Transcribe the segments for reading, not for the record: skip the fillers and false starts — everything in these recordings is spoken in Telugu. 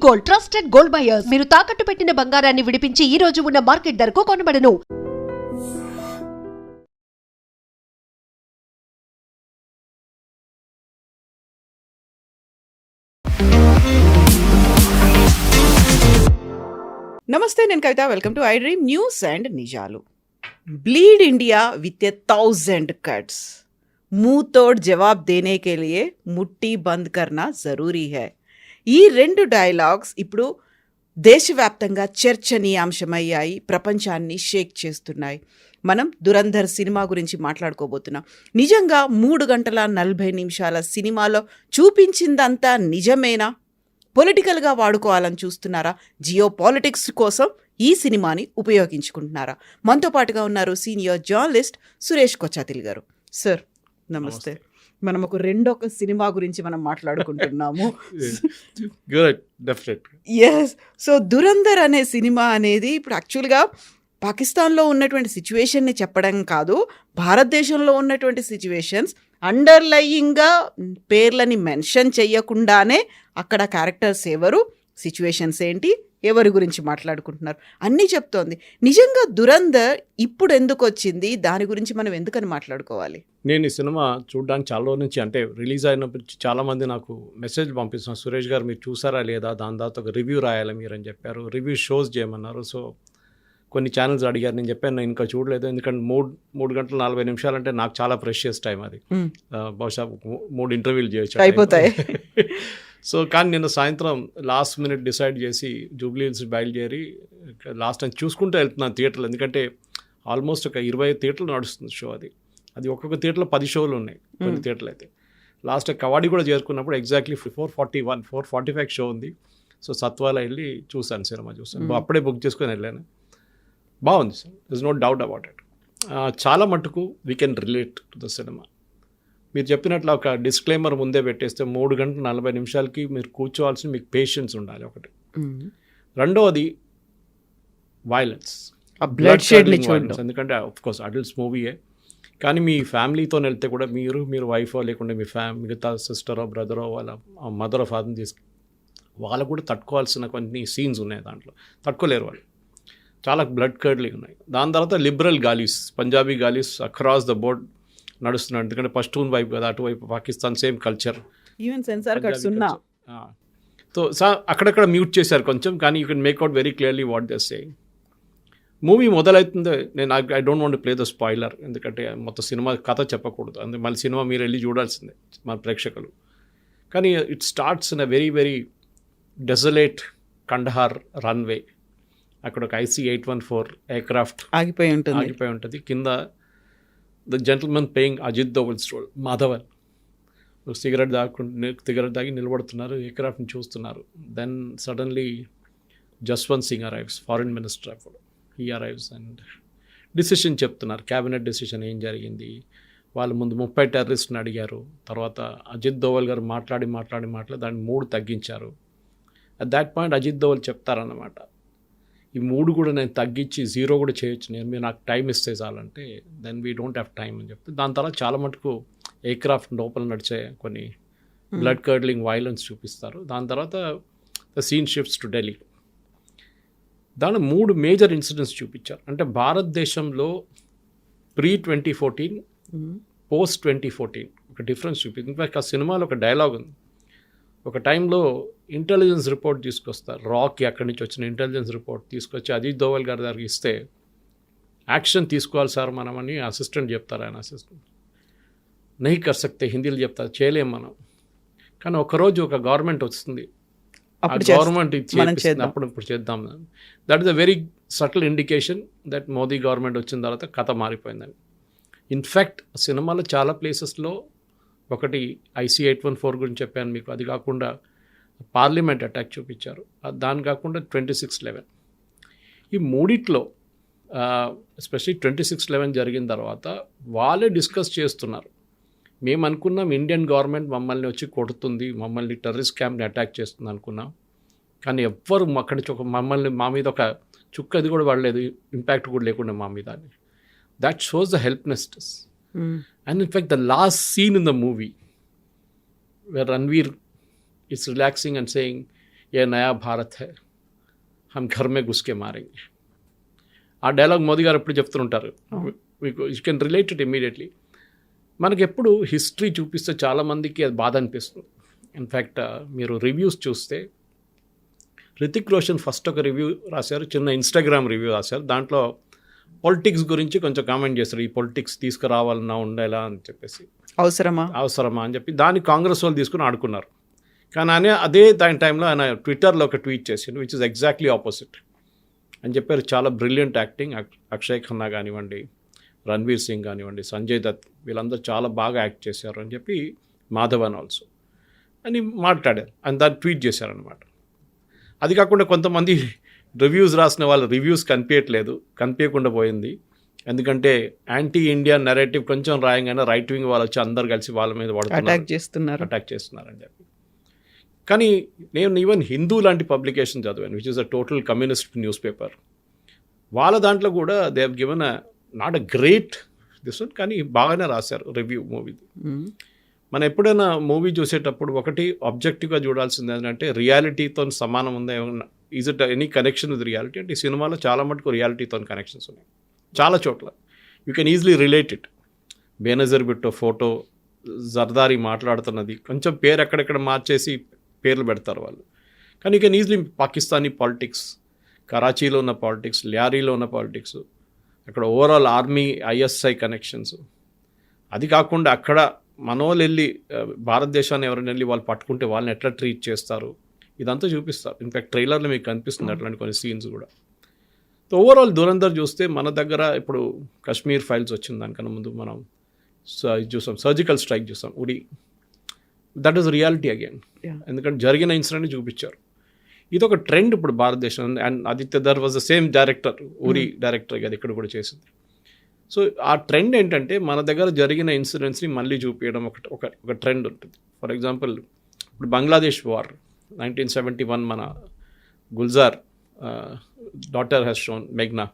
Gold, trusted gold buyers. మీరు తాకట్టు పెట్టిన బంగారాన్ని విడిపించి ఈ రోజు ఉన్న మార్కెట్ ధరకు కొనబడను. నమస్తే, నేను Kavitha. Welcome to I dream news and నిజాలు. ब्लीड इंडिया विथ 1000 कट्स, मुंह तोड़ जवाब देने के लिए मुट्ठी बंद करना जरूरी है. ఈ రెండు డైలాగ్స్ ఇప్పుడు దేశవ్యాప్తంగా చర్చనీయాంశమయ్యాయి, ప్రపంచాన్ని షేక్ చేస్తున్నాయి. మనం దురంధర్ సినిమా గురించి మాట్లాడుకోబోతున్నాం. నిజంగా 3 గంటల 40 నిమిషాల సినిమాలో చూపించిందంతా నిజమేనా? పొలిటికల్గా వాడుకోవాలని చూస్తున్నారా? జియో పాలిటిక్స్ కోసం ఈ సినిమాని ఉపయోగించుకుంటున్నారా? మనతో పాటుగా ఉన్నారు సీనియర్ జర్నలిస్ట్ సురేష్ కొచ్చాతిల్ గారు. సార్ నమస్తే. మనం ఒక రెండొక సినిమా గురించి మనం మాట్లాడుకుంటున్నాము. ఎస్. సో దురంధర్ అనే సినిమా అనేది ఇప్పుడు యాక్చువల్గా పాకిస్తాన్లో ఉన్నటువంటి సిచ్యువేషన్ని చెప్పడం కాదు, భారతదేశంలో ఉన్నటువంటి సిచ్యువేషన్స్ అండర్లయింగ్గా పేర్లని మెన్షన్ చెయ్యకుండానే అక్కడ క్యారెక్టర్స్ ఎవరు, సిచ్యువేషన్స్ ఏంటి, ఎవరి గురించి మాట్లాడుకుంటున్నారు అన్నీ చెప్తోంది. నిజంగా దురంధర్ ఇప్పుడు ఎందుకు వచ్చింది, దాని గురించి మనం ఎందుకని మాట్లాడుకోవాలి? నేను ఈ సినిమా చూడడానికి చాలా రోజుల నుంచి, అంటే రిలీజ్ అయినప్పుడు చాలామంది నాకు మెసేజ్ పంపిస్తున్నారు, సురేష్ గారు మీరు చూసారా లేదా, దాని తర్వాత ఒక రివ్యూ రాయాలి మీరు అని చెప్పారు, రివ్యూ షోస్ చేయమన్నారు. సో కొన్ని ఛానల్స్ అడిగారు, నేను చెప్పాను నేను ఇంకా చూడలేదు, ఎందుకంటే 3 గంటల 40 నిమిషాలు అంటే నాకు చాలా ప్రెషియస్ టైం అది. బహుశా 3 ఇంటర్వ్యూలు చేయొచ్చు అయిపోతాయి. సో కానీ నేను సాయంత్రం లాస్ట్ మినిట్ డిసైడ్ చేసి జూబ్లీ హిల్స్ బయలుదేరి లాస్ట్ టైం చూసుకుంటూ వెళ్తున్నాను థియేటర్లు, ఎందుకంటే ఆల్మోస్ట్ ఒక 20 థియేటర్లు నడుస్తుంది షో. అది ఒక్కొక్క థియేటర్లో 10 షోలు ఉన్నాయి కొన్ని థియేటర్లు అయితే. లాస్ట్ కవాడి కూడా చేరుకున్నప్పుడు ఎగ్జాక్ట్లీ 445 షో ఉంది. సో సత్వాలో వెళ్ళి సినిమా చూసాను, అప్పుడే బుక్ చేసుకొని వెళ్ళాను. బాగుంది sir, this no doubt about it. చాలా మటుకు we can relate to the cinema. మీరు చెప్పినట్లు ఒక డిస్క్లైమర్ ముందే పెట్టేస్తే 3 గంటల 40 నిమిషాలకి మీరు కూర్చోవాల్సిన మీకు పేషెన్స్ ఉండాలి ఒకటి. రెండవది వైలెన్స్, బ్లడ్ షెడ్, ఎందుకంటే ఆఫ్కోర్స్ అడల్ట్స్ మూవీయే, కానీ మీ ఫ్యామిలీతో వెళ్తే కూడా మీరు వైఫో లేకుంటే మీ మిగతా సిస్టరో బ్రదరో వాళ్ళ మదరో ఫాదర్ని వాళ్ళు కూడా తట్టుకోవాల్సిన కొన్ని సీన్స్ ఉన్నాయి దాంట్లో, తట్టుకోలేరు వాళ్ళు, చాలా బ్లడ్ కర్డ్లింగ్ ఉన్నాయి. దాని తర్వాత లిబరల్ గాలీస్, పంజాబీ గాలీస్ అక్రాస్ ద బోర్డ్ నడుస్తున్నాడు, ఎందుకంటే పష్తూన్ వైపు కదా, అటువైపు Pakistan same culture, even censor cuts ఉన్నా. సో అక్కడక్కడ మ్యూట్ చేశారు కొంచెం, కానీ you can make out very clearly what they saying. Movie మొదలవుతుంది, నేను I don't want to play the spoiler, ఎందుకంటే మొత్తం సినిమా కథ చెప్పకూడదు, అందుకే మళ్ళీ సినిమా మీరు వెళ్ళి చూడాల్సిందే మన ప్రేక్షకులు. కానీ it starts in a very very desolate Kandahar runway. అక్కడ ఒక IC-814 ఎయిర్క్రాఫ్ట్ ఆగిపోయి ఉంటుంది. కింద the gentleman playing Ajit Doval's role Madhavan cigarette తాగి నిలబడుతున్నారు, ఎయిర్క్రాఫ్ట్ని చూస్తున్నారు. Then suddenly Jaswant Singh arrives, foreign minister అప్పుడు. హీ అరైవ్స్ అండ్ డిసిషన్ చెప్తున్నారు, క్యాబినెట్ డిసిషన్ ఏం జరిగింది. వాళ్ళు ముందు 30 టెర్రరిస్ట్ని అడిగారు, తర్వాత అజిత్ దోవల్ గారు మాట్లాడి దాన్ని 3 తగ్గించారు. At that point Ajit Doval చెప్తారన్నమాట, ఈ 3 కూడా నేను తగ్గించి 0 కూడా చేయొచ్చు, మీరు నాకు టైం ఇస్తే చాలంటే, then we don't have time అని చెప్తే, దాని తర్వాత చాలా మటుకు ఎయిర్క్రాఫ్ట్ లోపల నడిచే కొన్ని బ్లడ్ కర్డ్లింగ్ వైలెన్స్ చూపిస్తారు. దాని తర్వాత the scene shifts to Delhi. దాని 3 మేజర్ ఇన్సిడెంట్స్ చూపించారు. అంటే భారతదేశంలో pre-2014 post-2014 ఒక డిఫరెన్స్ చూపించింది. ఇన్ఫాక్ట్ ఆ సినిమాలో ఒక డైలాగ్ ఉంది, ఒక టైంలో ఇంటెలిజెన్స్ రిపోర్ట్ తీసుకొస్తారు, రాక్ అక్కడి నుంచి వచ్చిన ఇంటెలిజెన్స్ రిపోర్ట్ తీసుకొచ్చి అజిత్ దోవల్ గారి దగ్గరికి ఇస్తే, యాక్షన్ తీసుకోవాలి సార్ మనమని అసిస్టెంట్ చెప్తారు. ఆయన అసిస్టెంట్ నహీ కర్ సక్తే, హిందీలో చెప్తారు, చేయలేం మనం. కానీ ఒకరోజు ఒక గవర్నమెంట్ వస్తుంది, ఆ గవర్నమెంట్ ఇప్పుడు చేద్దాం. That is a very subtle indication that Modi government వచ్చిన తర్వాత కథ మారిపోయిందని. ఇన్ఫ్యాక్ట్ సినిమాలో చాలా ప్లేసెస్లో, ఒకటి IC-814 గురించి చెప్పాను మీకు, అది కాకుండా పార్లమెంట్ అటాక్ చూపించారు, దాని కాకుండా 26/11. ఈ మూడిట్లో ఎస్పెషలీ 26/11 జరిగిన తర్వాత వాళ్ళే డిస్కస్ చేస్తున్నారు, మేము అనుకున్నాం ఇండియన్ గవర్నమెంట్ మమ్మల్ని వచ్చి కొడుతుంది, మమ్మల్ని టెర్రరిస్ట్ క్యాంప్ని అటాక్ చేస్తుంది అనుకున్నాం, కానీ ఎవ్వరు అక్కడి నుంచి మమ్మల్ని మా మీద ఒక చుక్క అది కూడా పడలేదు, ఇంపాక్ట్ కూడా లేకుండా మా మీద. That shows the helplessness. And in fact, the last scene in the movie where Ranveer is relaxing and saying, ఏ నయా భారత్ హై హమ్ ఘర్ మే గుస్కే మారేంగే. ఆ డైలాగ్ మోదీ గారు ఎప్పుడు చెప్తుంటారు. మీకు you can relate it immediately. మనకి ఎప్పుడు హిస్టరీ చూపిస్తే చాలామందికి అది బాధ అనిపిస్తుంది. ఇన్ఫ్యాక్ట్ మీరు రివ్యూస్ చూస్తే రితిక్ రోషన్ ఫస్ట్ ఒక రివ్యూ రాశారు, చిన్న ఇన్స్టాగ్రామ్ రివ్యూ రాశారు. దాంట్లో పొలిటిక్స్ గురించి కొంచెం కామెంట్ చేస్తారు, ఈ పొలిటిక్స్ తీసుకురావాలన్నా ఉండేలా అని చెప్పేసి, అవసరమా అని చెప్పి దాన్ని కాంగ్రెస్ వాళ్ళు తీసుకుని ఆడుకున్నారు. కానీ ఆయన అదే దాని టైంలో ఆయన ట్విట్టర్లో ఒక ట్వీట్ చేసిండు విచ్ ఇస్ ఎగ్జాక్ట్లీ ఆపోజిట్ అని చెప్పారు. చాలా బ్రిలియంట్ యాక్టింగ్, అక్షయ్ ఖన్నా కానివ్వండి, రణ్వీర్ సింగ్ కానివ్వండి, సంజయ్ దత్, వీళ్ళందరూ చాలా బాగా యాక్ట్ చేశారు అని చెప్పి, మాధవన్ ఆల్సో అని మాట్లాడారు. ఆయన దాన్ని ట్వీట్ చేశారనమాట. అది కాకుండా కొంతమంది రివ్యూస్ రాసిన వాళ్ళ రివ్యూస్ కనిపించకుండా పోయింది. ఎందుకంటే యాంటీ ఇండియా నెరేటివ్ కొంచెం రాయంగానే రైట్ వింగ్ వాళ్ళు వచ్చి అందరు కలిసి వాళ్ళ మీద అటాక్ చేస్తున్నారని చెప్పి. కానీ నేను ఈవెన్ హిందూ లాంటి పబ్లికేషన్ చదివాను which is a total communist news paper. వాళ్ళ దాంట్లో కూడా they have given not a great this one, కానీ బాగానే రాశారు రివ్యూ మూవీది. మనం ఎప్పుడైనా మూవీ చూసేటప్పుడు ఒకటి ఆబ్జెక్టివ్గా చూడాల్సింది ఏంటంటే రియాలిటీతో సమానం ఉందా, ఏమన్నా is it any connection with reality అంటే ఈ సినిమాలో చాలా మటుకు రియాలిటీతో కనెక్షన్స్ ఉన్నాయి చాలా చోట్ల. You can easily relate it. Benazir Bhutto photo, Zardari మాట్లాడుతున్నది కొంచెం పేరు ఎక్కడెక్కడ మార్చేసి పేర్లు పెడతారు వాళ్ళు, కానీ you can easily Pakistani politics, కరాచీలో ఉన్న పాలిటిక్స్, ల్యారీలో ఉన్న పాలిటిక్స్, అక్కడ ఓవరాల్ ఆర్మీ ఐఎస్ఐ కనెక్షన్స్, అది కాకుండా అక్కడ మనోళ్ళు వెళ్ళి భారతదేశాన్ని ఎవరైనా వెళ్ళి వాళ్ళు పట్టుకుంటే వాళ్ళని ఎట్లా ట్రీట్ చేస్తారు ఇదంతా చూపిస్తారు. ఇన్ఫ్యాక్ట్ ట్రైలర్లో మీకు కనిపిస్తుంది అట్లాంటి కొన్ని సీన్స్ కూడా. సో ఓవరాల్ దురంధర్ చూస్తే మన దగ్గర ఇప్పుడు కాశ్మీర్ ఫైల్స్ వచ్చింది, దానికన్నా ముందు మనం ఇది చూసాం, సర్జికల్ స్ట్రైక్ చూసాం, Uri. That is reality again, ఎందుకంటే జరిగిన ఇన్సిడెంట్ చూపించారు. ఇది ఒక ట్రెండ్ ఇప్పుడు భారతదేశం. And Aditya Dhar was the same director, Uri director కదా ఇక్కడ కూడా చేసింది. సో ఆ ట్రెండ్ ఏంటంటే మన దగ్గర జరిగిన ఇన్సిడెంట్స్ని మళ్ళీ చూపించడం ఒక ట్రెండ్ ఉంటుంది. ఫర్ ఎగ్జాంపుల్ ఇప్పుడు బంగ్లాదేశ్ వార్ 1971 మన Gulzar daughter has shown, Magna,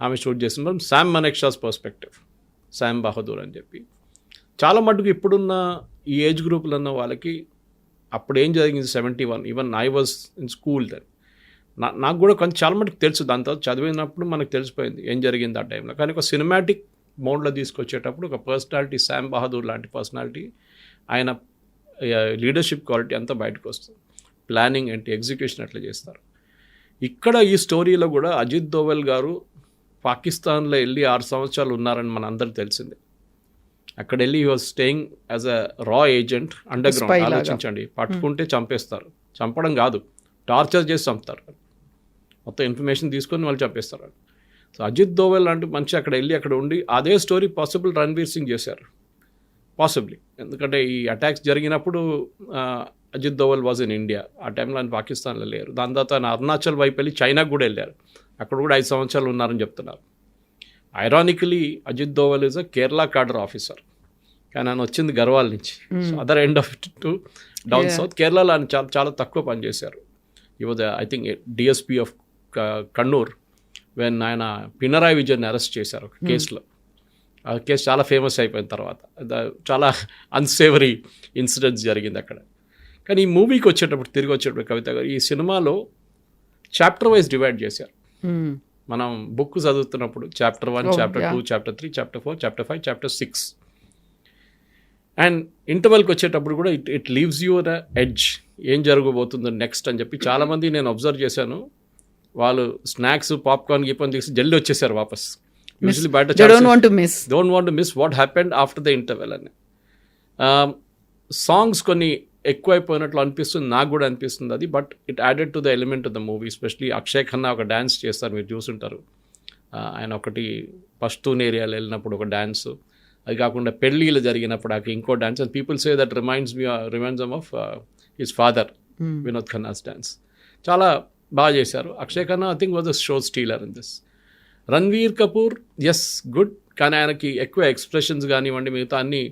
ఆమె షూట్ చేసిన శామ్ మనెక్షాస్ పర్స్పెక్టివ్, శామ్ బహదూర్ అని చెప్పి. చాలా మటుకు ఇప్పుడున్న ఈ ఏజ్ గ్రూపులు ఉన్న వాళ్ళకి అప్పుడు ఏం జరిగింది 71, even I was in school then, నాకు కూడా కొంచెం చాలా మటుకు తెలుసు. దాని తర్వాత చదివినప్పుడు మనకు తెలిసిపోయింది ఏం జరిగింది ఆ టైంలో. కానీ ఒక సినిమాటిక్ మోడ్లో తీసుకొచ్చేటప్పుడు ఒక పర్సనాలిటీ, శామ్ బహదూర్ లాంటి పర్సనాలిటీ, ఆయన లీడర్షిప్ క్వాలిటీ అంతా బయటకు వస్తుంది. ప్లానింగ్ ఏంటి, ఎగ్జిక్యూషన్ ఎట్లా చేస్తారు. ఇక్కడ ఈ స్టోరీలో కూడా అజిత్ దోవల్ గారు పాకిస్తాన్లో వెళ్ళి 6 సంవత్సరాలు ఉన్నారని మన అందరికి తెలిసిందే. అక్కడ వెళ్ళి he was staying as a రా ఏజెంట్ అండర్ గ్రౌండ్. ఆలోచించండి, పట్టుకుంటే చంపేస్తారు, చంపడం కాదు టార్చర్ చేసి చంపుతారు, మొత్తం ఇన్ఫర్మేషన్ తీసుకొని వాళ్ళు చంపేస్తారు. సో అజిత్ దోవల్ లాంటి మంచి అక్కడ వెళ్ళి అక్కడ ఉండి అదే స్టోరీ పాసిబుల్ రణ్వీర్ సింగ్ చేశారు పాసిబ్లీ. ఎందుకంటే ఈ అటాక్స్ జరిగినప్పుడు Ajit Doval was in India, ఆ టైంలో ఆయన పాకిస్తాన్లో లేరు. దాని తర్వాత ఆయన అరుణాచల్ వైపు వెళ్ళి చైనాకు కూడా వెళ్ళారు, అక్కడ కూడా 5 సంవత్సరాలు ఉన్నారని చెప్తున్నారు. Ironically Ajit Doval is a Kerala cadre officer, కానీ ఆయన వచ్చింది గర్వాల్ నుంచి. So other end of it to down south. కేరళలో ఆయన చాలా తక్కువ పనిచేశారు. ఈ was I think DSP of Kannur when ఆయన పినరాయి విజయన్ అరెస్ట్ చేశారు ఒక కేసులో. ఆ కేసు చాలా ఫేమస్ అయిపోయిన తర్వాత చాలా అన్సేవరీ ఇన్సిడెంట్స్ జరిగింది అక్కడ. కానీ ఈ మూవీకి తిరిగి వచ్చేటప్పుడు కవిత గారు ఈ సినిమాలో చాప్టర్ వైజ్ డివైడ్ చేశారు. మనం బుక్ చదువుతున్నప్పుడు chapter 1, chapter 2, chapter 3, chapter 4, chapter 5, chapter 6 and ఇంటర్వెల్కి వచ్చేటప్పుడు కూడా it leaves you the edge, ఏం జరగబోతుందో నెక్స్ట్ అని చెప్పి. చాలామంది నేను అబ్జర్వ్ చేశాను, వాళ్ళు స్నాక్స్ పాప్కార్న్ గీపాన్ తీసి జల్దీ వచ్చేసారు వాపస్. యూజువల్లీ బయట don't want to miss what happened after the interval అని. సాంగ్స్ కొన్ని ఎక్కువైపోయినట్లు అనిపిస్తుంది, నాకు కూడా అనిపిస్తుంది అది. But it added to the element of the movie. Especially Akshay Khanna ఒక డ్యాన్స్ చేస్తారు, మీరు చూసుంటారు. ఆయన ఒకటి పష్తూన్ ఏరియాలో వెళ్ళినప్పుడు ఒక డ్యాన్స్, అది కాకుండా పెళ్ళిళ్ళు జరిగినప్పుడు అక్కడ ఇంకో dance. And people say that reminds them of his father Vinod Khanna's dance. చాలా బాగా చేశారు. Akshaye Khanna I think was a show stealer in this. Ranveer Kapoor is good, కానీ ఆయనకి ఎక్కువ ఎక్స్ప్రెషన్స్ కానివ్వండి, మిగతా అన్ని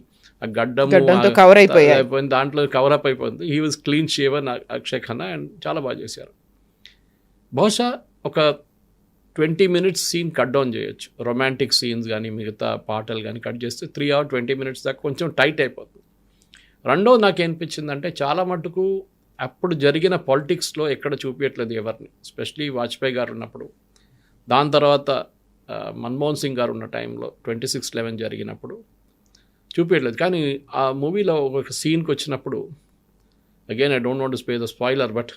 ఆ గడ్డంతో కవర్ అయిపోయింది, దాంట్లో కవరప్ అయిపోయింది. He was clean shaven Akshaye Khanna and చాలా బాగా చేశారు. బహుశా ఒక 20 minutes సీన్ కట్ డౌన్ చేయొచ్చు, రొమాంటిక్ సీన్స్ కానీ మిగతా పాటలు కానీ కట్ చేస్తే 3 hours 20 minutes దాకా కొంచెం టైట్ అయిపోతుంది. రెండోది నాకు ఏమనిపించిందంటే చాలా మటుకు అప్పుడు జరిగిన పాలిటిక్స్లో ఎక్కడ చూపించట్లేదు ఎవరిని, ఎస్పెషలీ వాజ్పేయి గారు ఉన్నప్పుడు. దాని తర్వాత మన్మోహన్ సింగ్ గారు ఉన్న టైంలో 26/11 జరిగినప్పుడు చూపించట్లేదు. కానీ ఆ మూవీలో ఒక సీన్కి వచ్చినప్పుడు, again I don't want to say the spoiler, but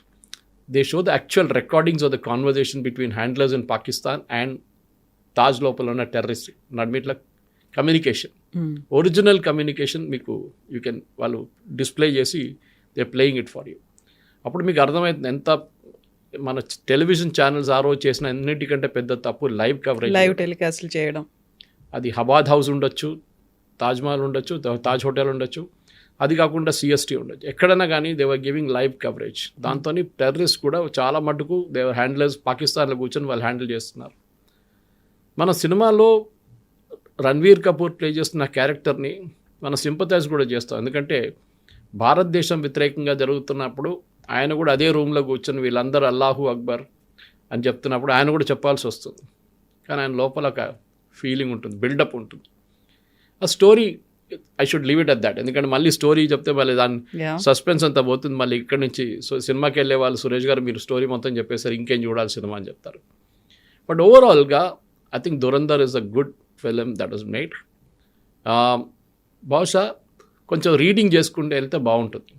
they show the actual recordings of the conversation between handlers in Pakistan and Taj లోపల ఉన్న టెర్రరిస్ట్ నడిమిట్ల కమ్యూనికేషన్, ఒరిజినల్ కమ్యూనికేషన్ మీకు వాళ్ళు డిస్ప్లే చేసి they playing it for you. అప్పుడు మీకు అర్థమవుతుంది ఎంత మన టెలివిజన్ ఛానల్స్ ఆ రోజు చేసిన అన్నిటికంటే పెద్ద తప్పు లైవ్ కవరేజ్, లైవ్ టెలికాస్ట్లు చేయడం. అది హబాద్ హౌస్ ఉండొచ్చు, తాజ్మహల్ ఉండొచ్చు, తాజ్ హోటల్ ఉండొచ్చు, అది కాకుండా సిఎస్టీ ఉండొచ్చు, ఎక్కడైనా కానీ దేవర్ గివింగ్ లైవ్ కవరేజ్. దాంతో టెర్రరిస్ట్ కూడా చాలా మటుకు దేవర్ హ్యాండిలర్స్ పాకిస్తాన్లో కూర్చొని వాళ్ళు హ్యాండిల్ చేస్తున్నారు. మన సినిమాలో రణ్వీర్ కపూర్ ప్లే చేస్తున్న క్యారెక్టర్ని మనం సింపథైజ్ కూడా చేస్తాం, ఎందుకంటే భారతదేశం వ్యతిరేకంగా జరుగుతున్నప్పుడు ఆయన కూడా అదే రూమ్లో కూర్చొని వీళ్ళందరూ అల్లాహు అక్బర్ అని చెప్తున్నప్పుడు ఆయన కూడా చెప్పాల్సి వస్తుంది. కానీ ఆయన లోపల ఒక ఫీలింగ్ ఉంటుంది, బిల్డప్ ఉంటుంది. ఆ story I should leave it at that, ఎందుకంటే మళ్ళీ స్టోరీ చెప్తే మళ్ళీ దాని సస్పెన్స్ అంతా పోతుంది. మళ్ళీ ఇక్కడి నుంచి సినిమాకి వెళ్ళే వాళ్ళు సురేష్ గారు మీరు స్టోరీ మొత్తం చెప్పేసారు, ఇంకేం చూడాలి సినిమా అని చెప్తారు. బట్ ఓవరాల్గా I think Dhurandhar is a good film that was made. బహుశా కొంచెం రీడింగ్ చేసుకుంటూ వెళ్తే బాగుంటుంది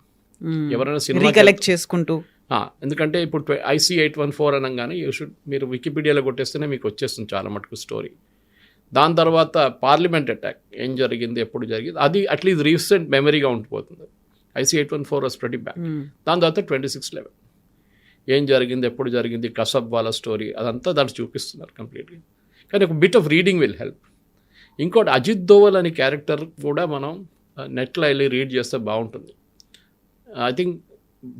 ఎవరైనా సినిమా కలెక్ట్ చేసుకుంటూ. ఎందుకంటే ఇప్పుడు IC 814 అనగానే మీరు వికీపీడియాలో కొట్టేస్తేనే మీకు వచ్చేస్తుంది చాలా మటుకు స్టోరీ. దాని తర్వాత పార్లమెంట్ అటాక్ ఏం జరిగింది, ఎప్పుడు జరిగింది, అది అట్లీస్ట్ రీసెంట్ మెమరీగా ఉండిపోతుంది. IC 814 was pretty back. దాని తర్వాత 26/11 ఏం జరిగింది, ఎప్పుడు జరిగింది, కసబ్ వాళ్ళ స్టోరీ అదంతా దాంట్లో చూపిస్తున్నారు కంప్లీట్గా. కానీ ఒక bit of reading will help. ఇంకోటి అజిత్ దోవల్ అనే క్యారెక్టర్ కూడా మనం నెట్లో వెళ్ళి రీడ్ చేస్తే బాగుంటుంది. ఐ థింక్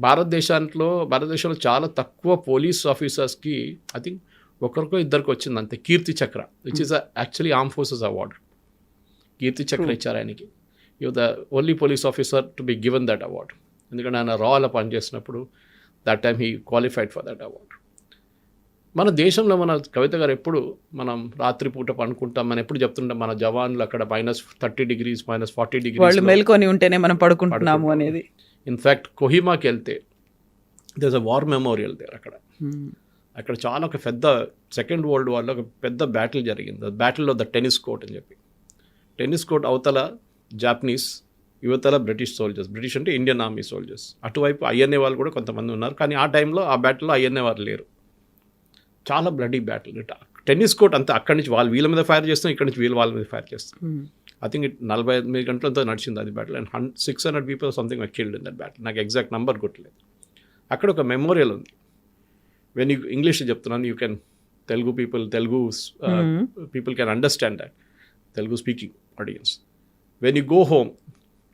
భారతదేశంలో చాలా తక్కువ పోలీస్ ఆఫీసర్స్కి ఐ థింక్ ఒకరికో ఇద్దరికి వచ్చింది అంతే Kirti Chakra, which is actually arm forces award. Kirti Chakra ఇచ్చారు ఆయనకి. You the only police officer to be given that award, ఎందుకంటే ఆయన రాలో పనిచేసినప్పుడు that time he qualified for that award. మన దేశంలో మన కవిత గారు ఎప్పుడు మనం రాత్రిపూట పనుకుంటాం, మనం ఎప్పుడు చెప్తుంటాం మన జవాన్లు అక్కడ -30 degrees -40 degrees వాళ్ళు మేల్కొని ఉంటేనే మనం పడుకుంటున్నాము అనేది. ఇన్ఫ్యాక్ట్ కొహిమాకి వెళ్తే there is a war memorial there. అక్కడ చాలా ఒక పెద్ద సెకండ్ వరల్డ్ వార్లో ఒక పెద్ద బ్యాటిల్ జరిగింది, battle of the tennis court అని చెప్పి. టెన్నిస్ కోర్ట్ అవతల జాపనీస్, యువతల బ్రిటిష్ సోల్జర్స్, బ్రిటిష్ అంటే ఇండియన్ ఆర్మీ సోల్జర్స్, అటువైపు INA వాళ్ళు కూడా కొంతమంది ఉన్నారు. కానీ ఆ టైంలో ఆ బ్యాటిల్లో INA వాళ్ళు లేరు. చాలా బ్లడీ బ్యాటిల్. టెన్నిస్ కోర్ట్ అంతా అక్కడి నుంచి వాళ్ళు వీళ్ళ మీద ఫైర్ చేస్తాం, ఇక్కడి నుంచి వీళ్ళు వాళ్ళ మీద ఫైర్ చేస్తాం. ఐ థింక్ 48 గంటలతో నడిచింది అది battle. And 600 people something killed in that battle. నాకు ఎగ్జాక్ట్ నెంబర్ గుర్తులేదు. అక్కడ ఒక మెమోరియల్ ఉంది. వెన్ యూ ఇంగ్లీష్ చెప్తున్నాను, you can Telugu people can understand that, Telugu speaking audience. When you go home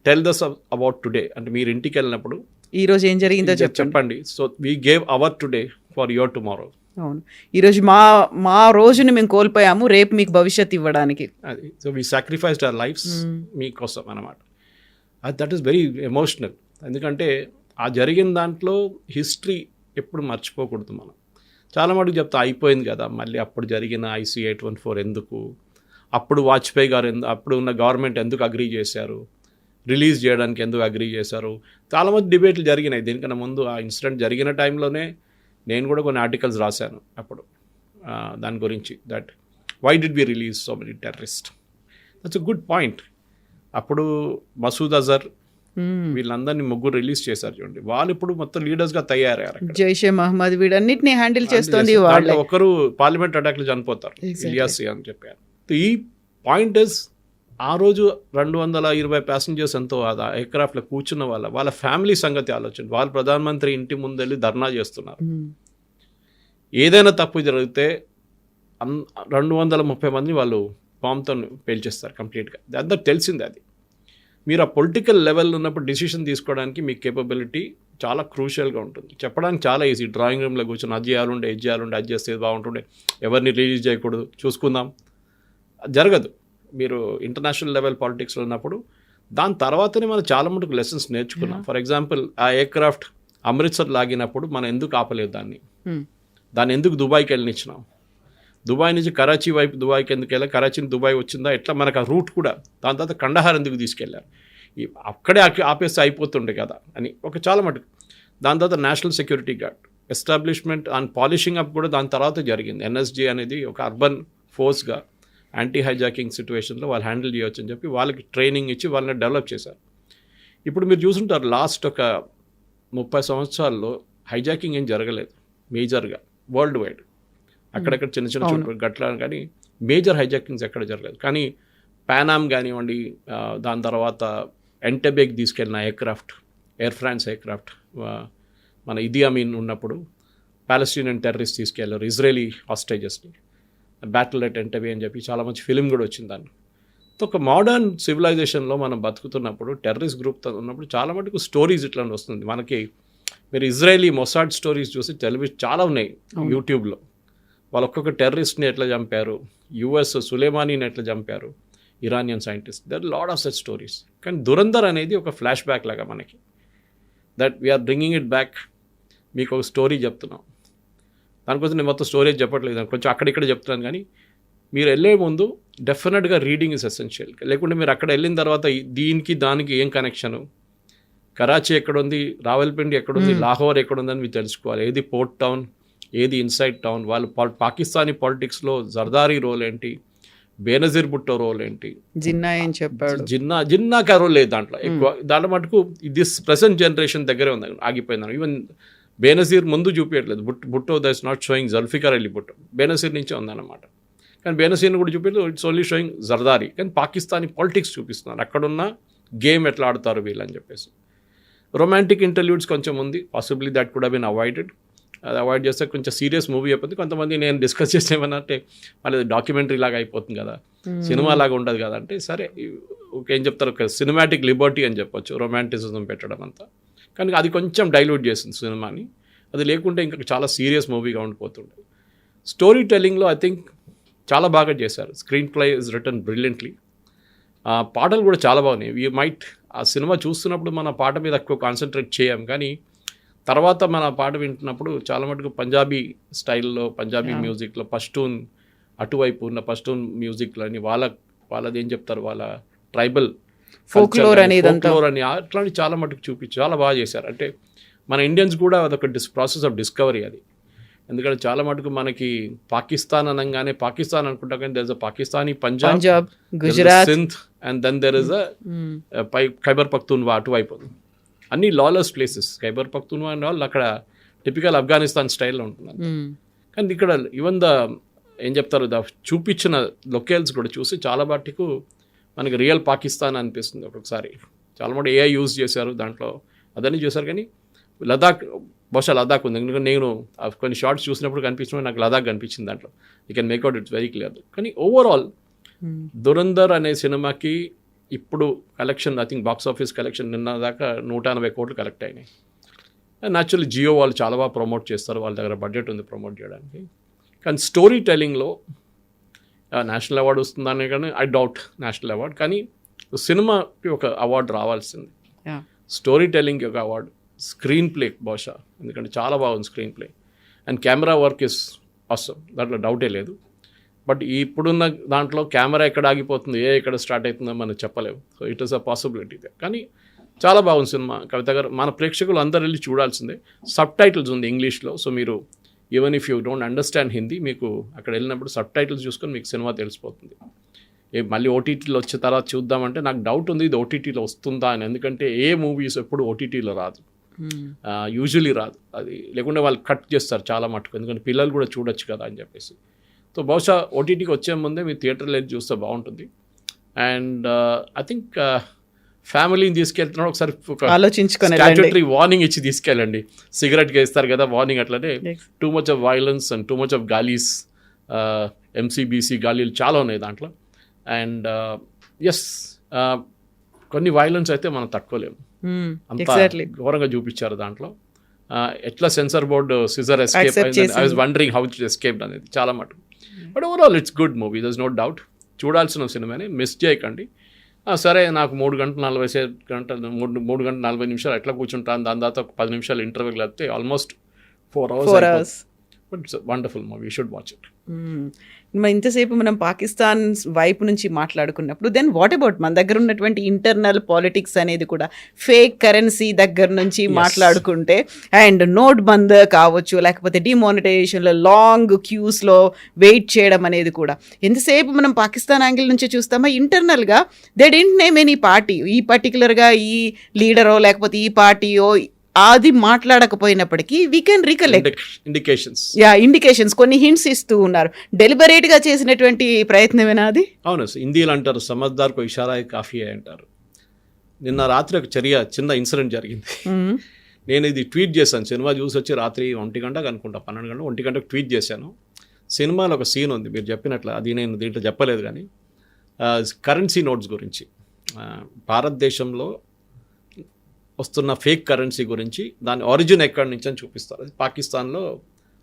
tell thus about today, అంటే మీరు ఇంటికి వెళ్ళినప్పుడు ఈరోజు ఏం జరిగిందో చెప్పండి. So we gave our today for your tomorrow. అవును, ఈరోజు మా రోజుని మేము కోల్పోయాము, రేపు మీకు భవిష్యత్తు ఇవ్వడానికి. అది so we sacrificed our lives మీకోసం అన్నమాట. That is very emotional. ఎందుకంటే ఆ జరిగిన దాంట్లో హిస్టరీ ఎప్పుడు మర్చిపోకూడదు మనం. చాలా మటుకు చెప్తా అయిపోయింది కదా, మళ్ళీ అప్పుడు జరిగిన IC 814 ఎందుకు, అప్పుడు వాజ్పేయి గారు అప్పుడు ఉన్న గవర్నమెంట్ ఎందుకు అగ్రీ చేశారు, రిలీజ్ చేయడానికి ఎందుకు అగ్రీ చేశారు, చాలామంది డిబేట్లు జరిగినాయి. దీనికన్నా ముందు ఆ ఇన్సిడెంట్ జరిగిన టైంలోనే నేను కూడా కొన్ని ఆర్టికల్స్ రాశాను అప్పుడు దాని గురించి, that why did we release so many terrorist. That's a good point. అప్పుడు మసూద్ అజర్ వీళ్ళందరినీ ముగ్గురు రిలీజ్ చేశారు చూడండి, వాళ్ళు ఇప్పుడు మొత్తం లీడర్స్గా తయారయ్యారు. జైషే మహమ్మద్ వీడన్నిటిని హ్యాండిల్ చేస్తుంది. ఒకరు పార్లమెంట్ అటాక్లు చనిపోతారు, ఇలియాస్ అని చెప్పారు. ఈ పాయింట్ ఇస్ ఆ రోజు 220 passengers ఎంతో ఆ ఎయిర్క్రాఫ్ట్లో కూర్చున్న వాళ్ళ ఫ్యామిలీ సంగతి ఆలోచన. వాళ్ళు ప్రధానమంత్రి ఇంటి ముందు వెళ్ళి ధర్నా చేస్తున్నారు. ఏదైనా తప్పు జరిగితే 230 మంది వాళ్ళు బాంబ్తో పేల్చేస్తారు కంప్లీట్గా. అందరికి తెలిసిందే అది. మీరు ఆ పొలిటికల్ లెవెల్ ఉన్నప్పుడు డిసిషన్ తీసుకోవడానికి మీ కేపబిలిటీ చాలా క్రూషియల్గా ఉంటుంది. చెప్పడానికి చాలా ఈజీ, డ్రాయింగ్ రూమ్లో కూర్చొని అది చేయాలంటే అది చేస్తే బాగుంటుండే, ఎవరిని రిలీజ్ చేయకూడదు, చూసుకుందాం, జరగదు. మీరు ఇంటర్నేషనల్ లెవెల్ పాలిటిక్స్లో ఉన్నప్పుడు దాని తర్వాతనే మనం చాలా మటుకు లెసన్స్ నేర్చుకున్నాం. ఫర్ ఎగ్జాంపుల్ ఆ ఎయిర్క్రాఫ్ట్ అమృత్సర్ లాగినప్పుడు మనం ఎందుకు ఆపలేదు దాన్ని ఎందుకు దుబాయ్కి వెళ్ళనిచ్చినాం, దుబాయ్ నుంచి కరాచీ వైపు దుబాయ్కి ఎందుకు వెళ్ళా, కరాచీ నుంచి దుబాయ్ వచ్చిందా, ఎట్లా మనకు ఆ రూట్ కూడా. దాని తర్వాత కండహార్ ఎందుకు తీసుకెళ్ళారు, అక్కడే ఆపేస్తే అయిపోతుండే కదా అని ఒక చాలా మటుకు. దాని తర్వాత national security gourd establishment and polishing up కూడా దాని తర్వాత జరిగింది. ఎన్ఎస్జీ అనేది ఒక అర్బన్ ఫోర్స్గా యాంటీ హైజాకింగ్ సిచ్యువేషన్లో వాళ్ళు హ్యాండిల్ చేయొచ్చు అని చెప్పి వాళ్ళకి ట్రైనింగ్ ఇచ్చి వాళ్ళని డెవలప్ చేశారు. ఇప్పుడు మీరు చూసుంటారు లాస్ట్ ఒక 30 సంవత్సరాల్లో హైజాకింగ్ ఏం జరగలేదు మేజర్గా వరల్డ్ వైడ్. అక్కడక్కడ చిన్న చిన్న చోట్ల గట్ల కానీ మేజర్ హైజాకింగ్స్ ఎక్కడ జరగలేదు. కానీ పానామ్ కానివ్వండి, దాని తర్వాత ఎంటెబేకి తీసుకెళ్ళిన ఎయిర్ ఫ్రాన్స్ ఎయిర్క్రాఫ్ట్, మన ఇదీ అమీన్ ఉన్నప్పుడు పాలస్తీనియన్ టెర్రరిస్ట్ తీసుకెళ్లారు ఇజ్రాయలీ హాస్టేజెస్ని, బ్యాటిల్ ఎట్ ఎంటెబే అని చెప్పి చాలా మంచి ఫిలిం కూడా వచ్చింది దాన్ని. ఒక మోడర్న్ సివిలైజేషన్లో మనం బతుకుతున్నప్పుడు టెర్రరిస్ట్ గ్రూప్తో ఉన్నప్పుడు చాలా మటుకు స్టోరీస్ ఇట్లా వస్తుంది మనకి. మీరు ఇజ్రాయలీ మొసాడ్ స్టోరీస్ చూసి టెలివిజన్ చాలా ఉన్నాయి యూట్యూబ్లో. వాళ్ళు ఒక్కొక్క టెర్రరిస్ట్ని ఎట్లా చంపారు, యుఎస్ సులేమానీని ఎట్లా చంపారు, Iranian scientist, there lot of such stories. కానీ దురంధర్ అనేది ఒక ఫ్లాష్ బ్యాక్ లాగా మనకి, that we are bringing it back. మీకు ఒక స్టోరీ చెప్తున్నాం, దానికోసం నేను మొత్తం స్టోరీ చెప్పట్లేదు, కొంచెం అక్కడిక్కడ చెప్తున్నాను. కానీ మీరు వెళ్ళే ముందు డెఫినెట్గా రీడింగ్ ఇస్ ఎసెన్షియల్. లేకుంటే మీరు అక్కడ వెళ్ళిన తర్వాత దీనికి దానికి ఏం కనెక్షను, కరాచీ ఎక్కడుంది, రావల్పిండి ఎక్కడుంది, లాహోర్ ఎక్కడుందని మీరు తెలుసుకోవాలి. ఏది పోర్ట్ టౌన్, ఏది ఇన్సైడ్ టౌన్, వాళ్ళు పాకిస్తానీ పాలిటిక్స్లో జర్దారీ రోల్ ఏంటి, బేనజీర్ భుట్టో రోల్ ఏంటి, జిన్నా ఏం చెప్పాడు, జిన్నాకి రోల్ లేదు దాంట్లో ఎక్కువ. దాంట్లో మటుకు దిస్ ప్రెసెంట్ జనరేషన్ దగ్గరే ఉంది, ఆగిపోయింది. ఈవెన్ బేనజీర్ ముందు చూపించట్లేదు, Bhutto that's not showing Zulfikar Ali Bhutto, Benazir నుంచే ఉందన్నమాట. కానీ బేనజీర్ని కూడా చూపించలేదు, ఇట్స్ ఓన్లీ షోయింగ్ జర్దారీ. కానీ పాకిస్తానీ పాలిటిక్స్ చూపిస్తున్నారు, అక్కడున్న గేమ్ ఎట్లా ఆడతారు వీళ్ళని చెప్పేసి. రొమాంటిక్ ఇంటర్వ్యూడ్స్ కొంచెం ఉంది, possibly that could have been avoided. అది అవాయిడ్ చేస్తే కొంచెం సీరియస్ మూవీ అయిపోతుంది. కొంతమంది నేను డిస్కస్ చేస్తే ఏమన్నంటే మళ్ళీ డాక్యుమెంటరీ లాగా అయిపోతుంది కదా, సినిమా లాగా ఉండదు కదా అంటే, సరే ఏం చెప్తారు, ఒక సినిమాటిక్ లిబర్టీ అని చెప్పొచ్చు రొమాంటిసిజం పెట్టడం అంతా. కానీ అది కొంచెం డైల్యూట్ చేసింది సినిమాని. అది లేకుంటే ఇంకా చాలా సీరియస్ మూవీగా ఉండిపోతుండే. స్టోరీ టెల్లింగ్లో ఐ థింక్ చాలా బాగా చేశారు. Screen play is return brilliantly. పాటలు కూడా చాలా బాగున్నాయి. వీ మైట్ ఆ సినిమా చూస్తున్నప్పుడు మన పాట మీద ఎక్కువ కాన్సన్ట్రేట్ చేయం, కానీ తర్వాత మన పాట వింటున్నప్పుడు చాలా మటుకు పంజాబీ స్టైల్లో, పంజాబీ మ్యూజిక్లో పష్టూన్ అటువైపు ఉన్న పష్టూన్ మ్యూజిక్లో అని వాళ్ళది ఏం చెప్తారు, వాళ్ళ ట్రైబల్ ఫోక్లోర్ అని అట్లాంటి చాలా మటుకు చూపించి చాలా బాగా చేశారు. అంటే మన ఇండియన్స్ కూడా అదొక ప్రాసెస్ ఆఫ్ డిస్కవరీ అది. ఎందుకంటే చాలా మటుకు మనకి పాకిస్తాన్ అనగానే పాకిస్తాన్ అనుకుంటా, కానీ there is a Pakistani Punjab, Gujarat, Sindh, and then there is a Khyber Pakhtunkhwa అటువైపు. అన్ని lawless places. Khyber Pakhtunkhwa and all అక్కడ టిపికల్ ఆఫ్ఘనిస్తాన్ స్టైల్లో ఉంటుంది. కానీ ఇక్కడ ఈవెన్ ఏం చెప్తారు, చూపించిన లొకేల్స్ కూడా చూసి చాలా మటుకు మనకి రియల్ పాకిస్తాన్ అనిపిస్తుంది ఒక్కొక్కసారి. చాలా మటుకు ఏఐ యూజ్ చేశారు దాంట్లో, అదన్నీ చూశారు. కానీ లదాఖ్, బహుశా లదాఖ్ ఉంది, ఎందుకంటే నేను కొన్ని షార్ట్స్ చూసినప్పుడు కనిపించినప్పుడు నాకు లదాఖ్ కనిపించింది దాంట్లో. You can make out it's very clear. కానీ ఓవరాల్ దురంధర్ అనే సినిమాకి ఇప్పుడు collection, I think box office collection నిన్న దాకా 180 కోట్లు కలెక్ట్ అయినాయి. న్యాచురల్లీ జియో వాళ్ళు చాలా బాగా ప్రమోట్ చేస్తారు, వాళ్ళ దగ్గర బడ్జెట్ ఉంది ప్రమోట్ చేయడానికి. కానీ స్టోరీ టెల్లింగ్లో నేషనల్ అవార్డు వస్తుందని కానీ ఐ డౌట్ నేషనల్ అవార్డు. కానీ సినిమాకి ఒక అవార్డు రావాల్సింది, స్టోరీ టెల్లింగ్కి ఒక అవార్డు, స్క్రీన్ ప్లే బహుశా, ఎందుకంటే చాలా బాగుంది screen play, and camera work is awesome, దాంట్లో డౌటే లేదు. బట్ ఇప్పుడున్న దాంట్లో కెమెరా ఎక్కడ ఆగిపోతుంది, ఎక్కడ స్టార్ట్ అవుతుందో మనం చెప్పలేము. So it is a possibility. కానీ చాలా బాగుంది సినిమా. కవిత గారు, మన ప్రేక్షకులు అందరు వెళ్ళి చూడాల్సిందే. సబ్ టైటిల్స్ ఉంది ఇంగ్లీష్లో, సో మీరు even if you don't understand Hindi, మీకు అక్కడ వెళ్ళినప్పుడు సబ్ టైటిల్స్ చూసుకొని మీకు సినిమా తెలిసిపోతుంది. మళ్ళీ ఓటీటీలో వచ్చే తర్వాత చూద్దామంటే నాకు డౌట్ ఉంది ఇది ఓటీటీలో వస్తుందా అని. ఎందుకంటే ఏ మూవీస్ ఎప్పుడు ఓటీటీలో రాదు, యూజువలీ రాదు. అది లేకుంటే వాళ్ళు కట్ చేస్తారు చాలా మటుకు, ఎందుకంటే పిల్లలు కూడా చూడొచ్చు కదా అని చెప్పేసి. సో బహుశా ఓటీటీకి వచ్చే ముందే మీరు థియేటర్లో వెళ్ళి చూస్తే బాగుంటుంది. అండ్ ఐ థింక్ ఫ్యామిలీని తీసుకెళ్తున్నాడు, ఒకసారి స్టాట్యూటరీ వార్నింగ్ ఇచ్చి తీసుకెళ్ళండి. సిగరెట్గా ఇస్తారు కదా వార్నింగ్, అట్లనే too much of violence and too much of గాలీస్, ఎంసీబీసీ గాలీలు చాలా ఉన్నాయి దాంట్లో. అండ్ ఎస్, కొన్ని వైలెన్స్ అయితే మనం తట్టుకోలేము, అంత ఘోరంగా చూపించారు దాంట్లో. ఎట్లా సెన్సార్ బోర్డు సిజర్ ఎస్కేప్ అయింది, I was wondering how it escaped అనేది చాలా మటుకు. But overall it's good movie, there is no doubt. చూడాల్సిన సినిమాని మిస్ చేయకండి. సరే, నాకు 3 గంటల 40 నిమిషాలు ఎట్లా కూర్చుంటాను, దాని తర్వాత ఒక 10 నిమిషాలు ఇంటర్వ్యూకి వెళ్తే almost 4 hours. But it's wonderful movie, you should watch it. మరి ఇంతసేపు మనం పాకిస్తాన్ వైపు నుంచి మాట్లాడుకున్నప్పుడు దెన్ వాట్ అబౌట్ మన దగ్గర ఉన్నటువంటి ఇంటర్నల్ పాలిటిక్స్ అనేది కూడా ఫేక్ కరెన్సీ దగ్గర నుంచి మాట్లాడుకుంటే అండ్ నోట్ బంద్ కావచ్చు, లేకపోతే డిమానిటైజేషన్లో లాంగ్ క్యూస్లో వెయిట్ చేయడం అనేది కూడా ఎంతసేపు మనం పాకిస్తాన్ యాంగిల్ నుంచి చూస్తామా, ఇంటర్నల్గా they didn't name any party, ఈ పర్టికులర్గా ఈ లీడరో లేకపోతే ఈ పార్టీయో అది మాట్లాడకపోయినప్పటికీ వీ కెన్ రికలెక్ట్ ఇండికేషన్స్ కొన్ని హింట్స్ ఇస్తూ ఉన్నారు. డెలిబరేట్ గా చేసినటువంటి ప్రయత్నమేనా అది? అవును, హిందీలో అంటారు సమజ్దార్ కో ఇషారా కాఫీ అంటారు. నిన్న రాత్రి ఒక చిన్న ఇన్సిడెంట్ జరిగింది. నేను ఇది ట్వీట్ చేశాను, సినిమా చూసి వచ్చి రాత్రి 1 గంటకు అనుకుంటా, 12 గంటలకు 1 గంటకు ట్వీట్ చేశాను. సినిమాలో ఒక సీన్ ఉంది మీరు చెప్పినట్లు, అది నేను దీంట్లో చెప్పలేదు కానీ కరెన్సీ నోట్స్ గురించి, భారతదేశంలో వస్తున్న ఫేక్ కరెన్సీ గురించి, దాని ఆరిజిన్ ఎక్కడి నుంచి అని చూపిస్తారు. అది పాకిస్తాన్లో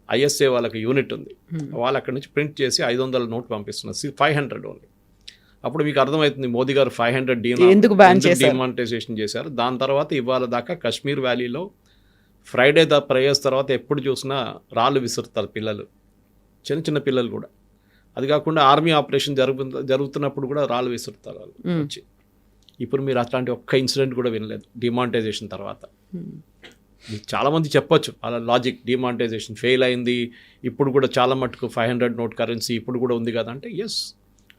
ఐఎస్ఏ వాళ్ళకి యూనిట్ ఉంది, వాళ్ళు అక్కడి నుంచి ప్రింట్ చేసి 500 నోట్ పంపిస్తున్నారు, 500 ఓన్లీ. అప్పుడు మీకు అర్థమవుతుంది మోదీ గారు 500 డిమానిటైజేషన్ చేశారు. దాని తర్వాత ఇవాళ దాకా కాశ్మీర్ వ్యాలీలో ఫ్రైడే ప్రేయర్స్ తర్వాత ఎప్పుడు చూసినా రాళ్ళు విసురుతారు పిల్లలు, చిన్న పిల్లలు కూడా. అది కాకుండా ఆర్మీ ఆపరేషన్ జరుగుతున్నప్పుడు కూడా రాళ్ళు విసురుతారు వాళ్ళు వచ్చి. ఇప్పుడు మీరు అట్లాంటి ఒక్క ఇన్సిడెంట్ కూడా వినలేదు డిమానిటైజేషన్ తర్వాత. చాలామంది చెప్పొచ్చు అలా లాజిక్, డిమానిటైజేషన్ ఫెయిల్ అయింది, ఇప్పుడు కూడా చాలా మటుకు 500 నోట్ కరెన్సీ ఇప్పుడు కూడా ఉంది కదా అంటే, ఎస్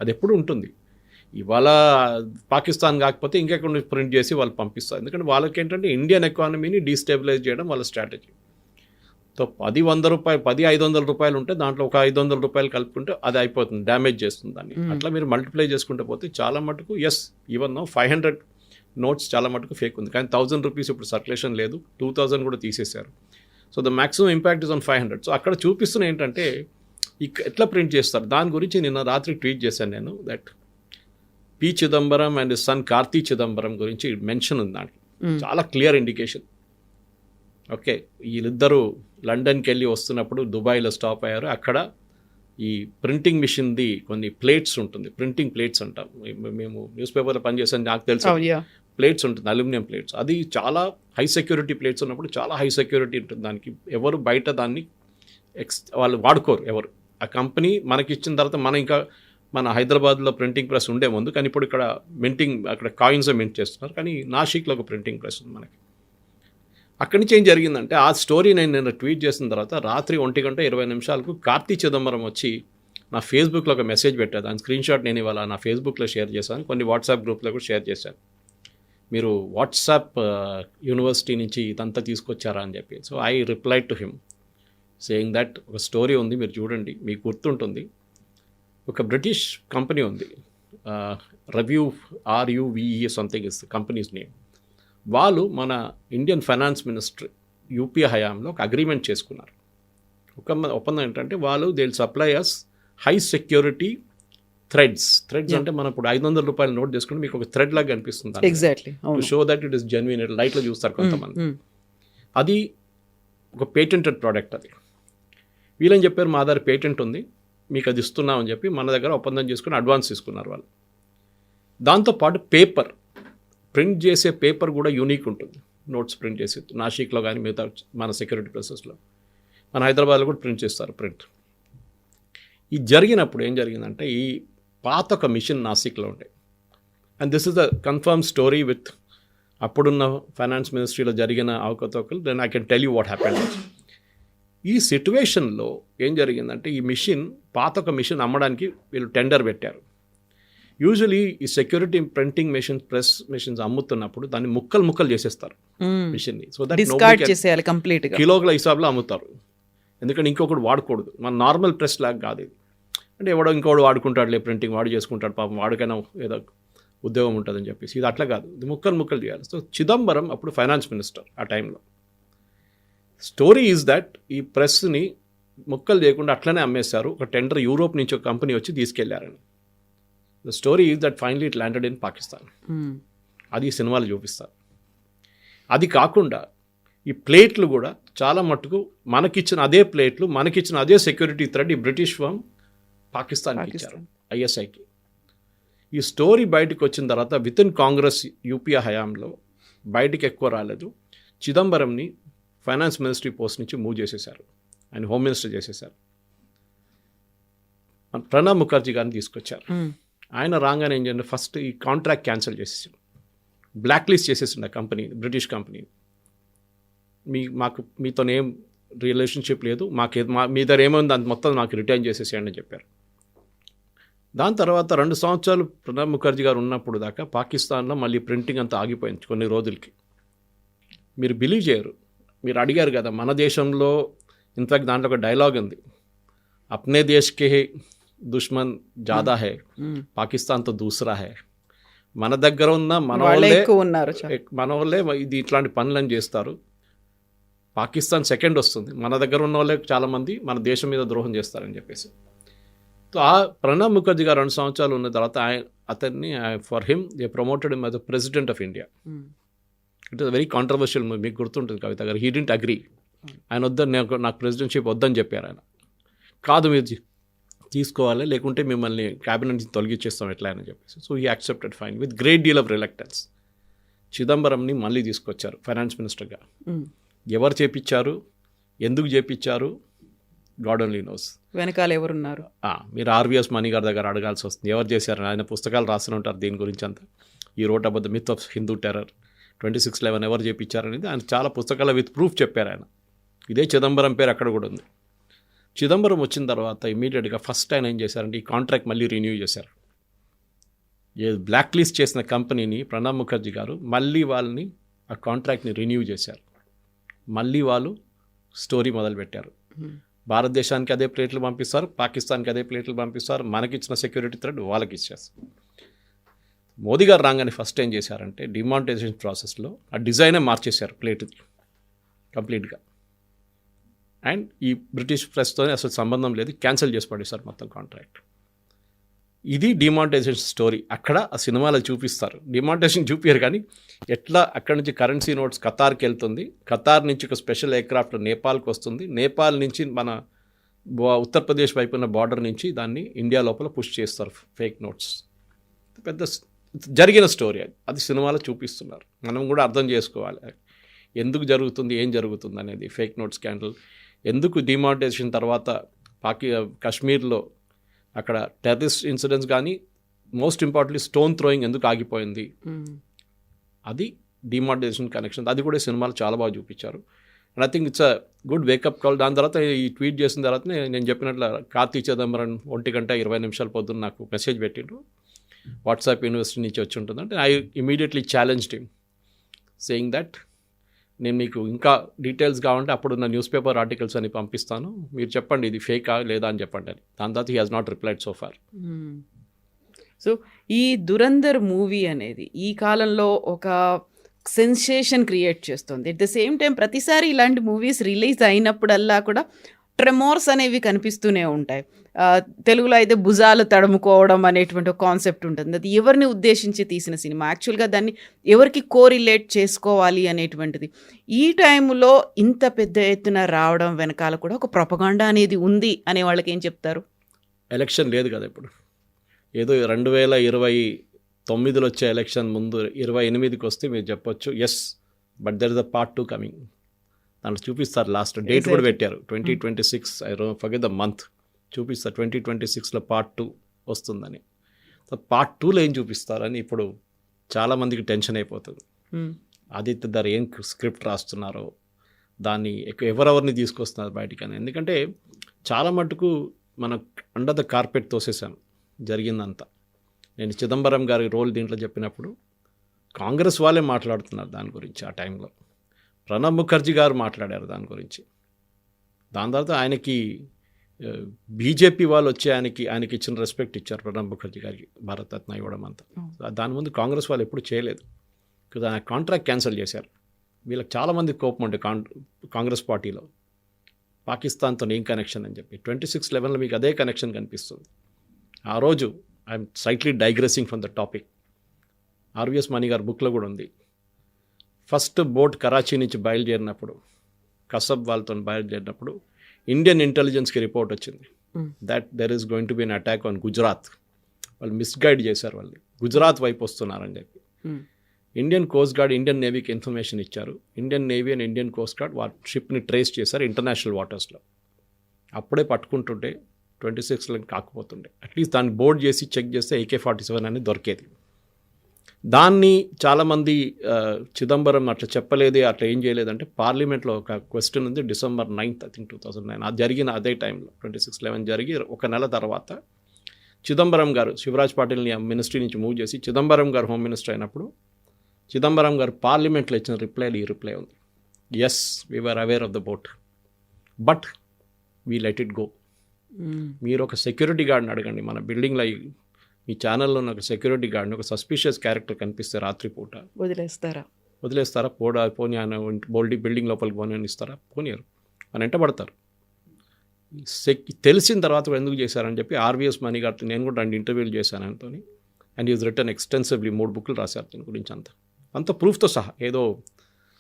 అది ఎప్పుడు ఉంటుంది. ఇవాళ పాకిస్తాన్ కాకపోతే ఇంకెక్కడ ప్రింట్ చేసి వాళ్ళు పంపిస్తారు. ఎందుకంటే వాళ్ళకి ఏంటంటే ఇండియన్ ఎకానమీని డీస్టెబిలైజ్ చేయడం వాళ్ళ స్ట్రాటజీ. సో 10 100 రూపాయలు 10 500 రూపాయలు ఉంటే దాంట్లో ఒక 500 రూపాయలు కలుపుకుంటే అది అయిపోతుంది, డ్యామేజ్ చేస్తుంది దాన్ని. అట్లా మీరు మల్టిప్లై చేసుకుంటే పోతే చాలా మటుకు ఎస్ ఈవెన్ 500 నోట్స్ చాలా మటుకు ఫేక్ ఉంది. కానీ 1000 రూపీస్ ఇప్పుడు సర్క్యులేషన్ లేదు, 2000 కూడా తీసేశారు. So the maximum impact is on 500. So అక్కడ చూపిస్తున్న ఏంటంటే ఎట్లా ప్రింట్ చేస్తారు దాని గురించి నిన్న రాత్రి ట్వీట్ చేశాను నేను. That P Chidambaram and son Karti Chidambaram గురించి మెన్షన్ ఉంది దానికి, చాలా క్లియర్ ఇండికేషన్. ఓకే, వీళ్ళిద్దరూ లండన్కి వెళ్ళి వస్తున్నప్పుడు దుబాయ్లో స్టాప్ అయ్యారు. అక్కడ ఈ ప్రింటింగ్ మిషన్ది కొన్ని ప్లేట్స్ ఉంటుంది, ప్రింటింగ్ ప్లేట్స్ అంటాం మేము, న్యూస్ పేపర్లో పనిచేసాను నాకు తెలుసు. ప్లేట్స్ ఉంటుంది, అల్యూమినియం ప్లేట్స్. అది చాలా హై సెక్యూరిటీ ప్లేట్స్ ఉన్నప్పుడు చాలా హై సెక్యూరిటీ ఉంటుంది దానికి. ఎవరు బయట దాన్ని వాళ్ళు వాడుకోరు ఎవరు. ఆ కంపెనీ మనకి ఇచ్చిన తర్వాత మన హైదరాబాద్లో ప్రింటింగ్ ప్రెస్ ఉండే ముందు, కానీ ఇప్పుడు ఇక్కడ అక్కడ కాయిన్స్ మింట్ చేస్తున్నారు. కానీ నాసిక్లో ఒక ప్రింటింగ్ ప్రెస్ ఉంది మనకి. అక్కడి నుంచి ఏం జరిగిందంటే ఆ స్టోరీ నేను ట్వీట్ చేసిన తర్వాత రాత్రి 1:20 కార్తీ చిదంబరం వచ్చి నా ఫేస్బుక్లో ఒక మెసేజ్ పెట్టారు. దాని స్క్రీన్ షాట్ నేను ఇవాళ నా ఫేస్బుక్లో షేర్ చేశాను, కొన్ని వాట్సాప్ గ్రూప్లో కూడా షేర్ చేశాను. మీరు వాట్సాప్ యూనివర్సిటీ నుంచి ఇదంతా తీసుకొచ్చారా అని చెప్పి. So I replied to him saying that ఒక స్టోరీ ఉంది, మీరు చూడండి, మీకు గుర్తుంటుంది. ఒక బ్రిటిష్ కంపెనీ ఉంది, RUVE something is companies name. వాళ్ళు మన ఇండియన్ ఫైనాన్స్ మినిస్ట్రీ యూపీఏ హయాంలో ఒక అగ్రిమెంట్ చేసుకున్నారు. ఒప్పందం ఏంటంటే వాళ్ళు they will supply us high security threats అంటే మనం ఇప్పుడు 500 రూపాయల నోట్ చేసుకుంటే మీకు ఒక థ్రెడ్ లాగా కనిపిస్తుంది, exactly to show that it is genuine. లైట్లో చూస్తారు కొంతమంది. అది ఒక పేటెంటెడ్ ప్రోడక్ట్. అది వీళ్ళని చెప్పారు మా దగ్గర పేటెంట్ ఉంది, మీకు అది ఇస్తున్నామని చెప్పి మన దగ్గర ఒప్పందం చేసుకుని అడ్వాన్స్ తీసుకున్నారు వాళ్ళు. దాంతోపాటు పేపర్ ప్రింట్ చేసే పేపర్ కూడా యూనిక్ ఉంటుంది, నోట్స్ ప్రింట్ చేసి నాసిక్లో కానీ మిగతా మన సెక్యూరిటీ ప్రాసెస్లో, మన హైదరాబాద్లో కూడా ప్రింట్ చేస్తారు ప్రింట్. ఇది జరిగినప్పుడు ఏం జరిగిందంటే ఈ పాత ఒక మిషన్ నాసిక్లో ఉండే, and this is the confirm story with అప్పుడున్న ఫైనాన్స్ మినిస్ట్రీలో జరిగిన అవకతవకలు. Then I can tell you what happened. ఈ సిట్యువేషన్లో ఏం జరిగిందంటే ఈ మిషన్ పాత ఒక మిషన్ అమ్మడానికి వీళ్ళు టెండర్ పెట్టారు. యూజువలీ ఈ security printing machines, press machines అమ్ముతున్నప్పుడు దాన్ని ముక్కలు చేసేస్తారు మిషన్ని. సో దట్ కంప్లీట్గా కిలోల హిసాబ్లో అమ్ముతారు, ఎందుకంటే ఇంకొకటి వాడకూడదు. మన నార్మల్ ప్రెస్ లాగా కాదు ఇది. అంటే ఇంకోడు వాడుకుంటాడులే, ప్రింటింగ్ వాడు చేసుకుంటాడు, పాపం వాడికైనా ఏదో ఉద్యోగం ఉంటుందని చెప్పేసి. ఇది అట్లా కాదు, ఇది ముక్కలు చేయాలి. సో చిదంబరం అప్పుడు ఫైనాన్స్ మినిస్టర్ ఆ టైంలో. స్టోరీ ఈజ్ దట్ ఈ ప్రెస్ని ముక్కలు చేయకుండా అట్లనే అమ్మేశారు. ఒక టెండర్ యూరోప్ నుంచి ఒక కంపెనీ వచ్చి తీసుకెళ్లారని. The story is that finally it landed in Pakistan. అది సినిమాలు చూపిస్తారు. అది కాకుండా ఈ ప్లేట్లు కూడా చాలా మట్టుకు మనకిచ్చిన అదే ప్లేట్లు, మనకిచ్చిన అదే సెక్యూరిటీ థ్రెడ్ ఈ బ్రిటిష్ ఫర్మ్ పాకిస్తాన్కి ఇచ్చారు, ISIకి. ఈ స్టోరీ బయటకు వచ్చిన తర్వాత విత్ ఇన్ కాంగ్రెస్ యూపీఏ హయాంలో బయటికి ఎక్కువ రాలేదు. చిదంబరంని ఫైనాన్స్ మినిస్ట్రీ పోస్ట్ నుంచి మూవ్ చేసేశారు. ఆయన హోమ్ మినిస్టర్ చేసేసారు. ప్రణబ్ ముఖర్జీ గారిని తీసుకొచ్చారు. ఆయన రాగానే ఏం చేయండి, ఫస్ట్ ఈ కాంట్రాక్ట్ క్యాన్సిల్ చేసేసాడు, బ్లాక్ లిస్ట్ చేసేసిండు ఆ కంపెనీ, బ్రిటిష్ కంపెనీ. మీతో ఏం రిలేషన్షిప్ లేదు, మీ దగ్గర ఏమైంది దాని మొత్తం నాకు రిటర్న్ చేసేసేయండి అని చెప్పారు. దాని తర్వాత 2 సంవత్సరాలు ప్రణబ్ ముఖర్జీ గారు ఉన్నప్పుడు దాకా పాకిస్తాన్లో మళ్ళీ ప్రింటింగ్ అంతా ఆగిపోయింది కొన్ని రోజులకి. మీరు బిలీవ్ చేయరు, మీరు అడిగారు కదా మన దేశంలో, ఇన్ఫ్యాక్ట్ దాంట్లో ఒక డైలాగ్ ఉంది, అప్నే దేశ్కే దుష్మన్ జాదా హై, పాకిస్తాన్తో దూసరా హై. మన దగ్గర ఉన్న మన వాళ్ళే ఇది ఇట్లాంటి పనులను చేస్తారు, పాకిస్తాన్ సెకండ్ వస్తుంది, మన దగ్గర ఉన్న వాళ్ళే చాలామంది మన దేశం మీద ద్రోహం చేస్తారని చెప్పేసి. సో ఆ ప్రణబ్ ముఖర్జీ గారు 2 సంవత్సరాలు ఉన్న తర్వాత అతన్ని for him they promoted him as the president of India. It is very controversial, మీకు గుర్తుంటుంది కవిత గారు. హీ డింట్ అగ్రీ, ఆయన నాకు ప్రెసిడెంట్షిప్ వద్దని చెప్పారు ఆయన. కాదు మీరు తీసుకోవాలి, లేకుంటే మిమ్మల్ని క్యాబినెట్ నుంచి తొలగించేస్తాం ఎట్లా అని చెప్పేసి. So he accepted fine with great deal of reluctance. చిదంబరంని మళ్ళీ తీసుకొచ్చారు ఫైనాన్స్ మినిస్టర్గా. ఎవరు చేపించారు, ఎందుకు చేపించారు, గాడ్ ఓన్లీ నోస్. వెనకాల ఎవరున్నారు మీరు ఆర్వీఎస్ మణి గారి దగ్గర అడగాల్సి వస్తుంది, ఎవరు చేశారు. ఆయన పుస్తకాలు రాస్తూనే ఉంటారు దీని గురించి అంతా. ఈ wrote about the myth of Hindu terror, 26/11 ఎవరు చేపించారనేది ఆయన చాలా పుస్తకాల విత్ ప్రూఫ్ చెప్పారు ఆయన. ఇదే చిదంబరం పేరు అక్కడ కూడా ఉంది. చిదంబరం వచ్చిన తర్వాత ఇమీడియట్గా ఫస్ట్ ఆయన ఏం చేశారంటే ఈ కాంట్రాక్ట్ మళ్ళీ రిన్యూ చేశారు. బ్లాక్ లిస్ట్ చేసిన కంపెనీని ప్రణబ్ ముఖర్జీ గారు మళ్ళీ వాళ్ళని ఆ కాంట్రాక్ట్ని రిన్యూ చేశారు. మళ్ళీ వాళ్ళు స్టోరీ మొదలుపెట్టారు. భారతదేశానికి అదే ప్లేట్లు పంపిస్తారు, పాకిస్తాన్కి అదే ప్లేట్లు పంపిస్తారు, మనకిచ్చిన సెక్యూరిటీ థ్రెడ్ వాళ్ళకి ఇచ్చేస్తారు. మోదీ గారు రాగానే ఫస్ట్ ఏం చేశారంటే డిమానిటైజేషన్ ప్రాసెస్లో ఆ డిజైనే మార్చేశారు ప్లేట్ది కంప్లీట్గా. అండ్ ఈ బ్రిటిష్ ప్రెస్తో అసలు సంబంధం లేదు, క్యాన్సిల్ చేసి పడేశారు మొత్తం కాంట్రాక్ట్. ఇది డిమానిటైజేషన్ స్టోరీ. అక్కడ ఆ సినిమాలో చూపిస్తారు, డిమానిటైజేషన్ చూపించారు కానీ ఎట్లా అక్కడి నుంచి కరెన్సీ నోట్స్ ఖతార్కి వెళ్తుంది, ఖతార్ నుంచి ఒక స్పెషల్ ఎయిర్క్రాఫ్ట్ నేపాల్కి వస్తుంది, నేపాల్ నుంచి మన ఉత్తరప్రదేశ్ వైపు ఉన్న బార్డర్ నుంచి దాన్ని ఇండియా లోపల పుష్ చేస్తారు ఫేక్ నోట్స్. పెద్ద జరిగిన స్టోరీ అది సినిమాలో చూపిస్తున్నారు. మనం కూడా అర్థం చేసుకోవాలి ఎందుకు జరుగుతుంది, ఏం జరుగుతుంది అనేది. ఫేక్ నోట్ స్కాండల్ ఎందుకు డిమానిటైజేషన్ తర్వాత కాశ్మీర్లో అక్కడ టెర్రరిస్ట్ ఇన్సిడెంట్స్ కానీ మోస్ట్ ఇంపార్టెంట్లీ స్టోన్ థ్రోయింగ్ ఎందుకు ఆగిపోయింది, అది డిమానిటైజేషన్ కనెక్షన్. అది కూడా సినిమాలు చాలా బాగా చూపించారు. And I think it's a good wake up call. దాని తర్వాత ఈ ట్వీట్ చేసిన తర్వాతనే నేను చెప్పినట్లు కార్తీ చిదంబరం 1:20 పొద్దున్న నాకు మెసేజ్ పెట్టిండ్రు, వాట్సాప్ యూనివర్సిటీ నుంచి వచ్చి ఉంటుంది అంటే. I immediately challenged him saying that నేను మీకు ఇంకా డీటెయిల్స్ కావాలంటే అప్పుడున్న న్యూస్ పేపర్ ఆర్టికల్స్ అని పంపిస్తాను, మీరు చెప్పండి ఇది ఫేకా లేదా అని చెప్పండి అని. దాని తర్వాత he has not replied so far. So ఈ దురంధర్ మూవీ అనేది ఈ కాలంలో ఒక సెన్సేషన్ క్రియేట్ చేస్తుంది. ఎట్ ద సేమ్ టైం ప్రతిసారి ఇలాంటి మూవీస్ రిలీజ్ అయినప్పుడల్లా కూడా ట్రెమోర్స్ అనేవి కనిపిస్తూనే ఉంటాయి. తెలుగులో అయితే భుజాలు తడుముకోవడం అనేటువంటి ఒక కాన్సెప్ట్ ఉంటుంది. అది ఎవరిని ఉద్దేశించి తీసిన సినిమా, యాక్చువల్గా దాన్ని ఎవరికి కోరిలేట్ చేసుకోవాలి అనేటువంటిది. ఈ టైంలో ఇంత పెద్ద ఎత్తున రావడం వెనకాల కూడా ఒక ప్రొపగాండా అనేది ఉంది అనే వాళ్ళకి ఏం చెప్తారు? ఎలక్షన్ లేదు కదా ఇప్పుడు, ఏదో 2029లో వచ్చే ఎలక్షన్ ముందు 28కి వస్తే మీరు చెప్పొచ్చు yes, but there is a part 2 coming. దాంట్లో చూపిస్తారు, లాస్ట్ డేట్ కూడా పెట్టారు 2026, I don't forget the month. చూపిస్తారు 2026లో part 2 వస్తుందని. సో part 2లో ఏం చూపిస్తారని ఇప్పుడు చాలామందికి టెన్షన్ అయిపోతుంది. ఆదిత్య ధర్ ఏం స్క్రిప్ట్ రాస్తున్నారో, దాన్ని ఎవరెవరిని తీసుకొస్తున్నారు బయటికి అని. ఎందుకంటే చాలా మటుకు మన అండర్ ద కార్పెట్ తోసేసాను జరిగిందంతా. నేను చిదంబరం గారి రోల్ దీంట్లో చెప్పినప్పుడు కాంగ్రెస్ వాళ్ళే మాట్లాడుతున్నారు దాని గురించి. ఆ టైంలో ప్రణబ్ ముఖర్జీ గారు మాట్లాడారు దాని గురించి. దాని తర్వాత ఆయనకి బీజేపీ వాళ్ళు వచ్చి ఆయనకి ఇచ్చిన రెస్పెక్ట్ ఇచ్చారు ప్రణబ్ ముఖర్జీ గారికి, భారతరత్న ఇవ్వడం అంతా. దాని ముందు కాంగ్రెస్ వాళ్ళు ఎప్పుడు చేయలేదు కదా. ఆయన కాంట్రాక్ట్ క్యాన్సిల్ చేశారు. వీళ్ళకి చాలామంది కోపం ఉండే కాంగ్రెస్ పార్టీలో, పాకిస్తాన్తో ఏం కనెక్షన్ అని చెప్పి. 26/11లో మీకు అదే కనెక్షన్ కనిపిస్తుంది. ఆ రోజు I'm slightly digressing from the topic, RVS Mani గారి బుక్లో కూడా ఉంది. ఫస్ట్ బోట్ కరాచీ నుంచి బయలుదేరినప్పుడు, కసబ్ వాళ్ళతో బయలుదేరినప్పుడు ఇండియన్ ఇంటెలిజెన్స్కి రిపోర్ట్ వచ్చింది that there is going to be an attack on Gujarat. వాళ్ళు మిస్గైడ్ చేశారు, వాళ్ళు గుజరాత్ వైపు వస్తున్నారని చెప్పి. ఇండియన్ కోస్ట్ గార్డ్ ఇండియన్ నేవీకి ఇన్ఫర్మేషన్ ఇచ్చారు. Indian navy and Indian coast guard షిప్ని ట్రేస్ చేశారు ఇంటర్నేషనల్ వాటర్స్లో. అప్పుడే పట్టుకుంటుంటే 26 కాకపోతుండే. అట్లీస్ట్ దాన్ని బోర్డ్ చేసి చెక్ చేస్తే AK-47 అనేది దొరికేది. దాన్ని చాలామంది చిదంబరం అట్లా చెప్పలేదు, అట్లా ఏం చేయలేదంటే పార్లమెంట్లో ఒక క్వశ్చన్ ఉంది December 9th I think 2009. అది జరిగిన అదే టైంలో 26/11 జరిగి ఒక నెల తర్వాత చిదంబరం గారు శివరాజ్ పాటిల్ని మినిస్ట్రీ నుంచి మూవ్ చేసి చిదంబరం గారు హోమ్ మినిస్టర్ అయినప్పుడు చిదంబరం గారు పార్లమెంట్లో ఇచ్చిన రిప్లైలో ఈ రిప్లై ఉంది. Yes we were aware of the boat but we let it go. మీరు ఒక సెక్యూరిటీ గార్డ్ని అడగండి, మన బిల్డింగ్లో మీ ఛానల్లో ఒక సెక్యూరిటీ గార్డ్ని, ఒక సస్పిషియస్ క్యారెక్టర్ కనిపిస్తే రాత్రిపూట వదిలేస్తారా? పోనీ ఆయన బిల్డింగ్ లోపలికి పోనీ ఇస్తారా? పోనీయరు, అని వెంట పడతారు. తెలిసిన తర్వాత కూడా ఎందుకు చేశారని చెప్పి RVS మణి గారితో నేను కూడా 2 ఇంటర్వ్యూలు చేశాను ఆయనతో. అండ్ ఈజ్ రిటర్న్ ఎక్స్టెన్సివ్లీ 3 బుక్లు రాశారు దీని గురించి అంత ప్రూఫ్తో సహా, ఏదో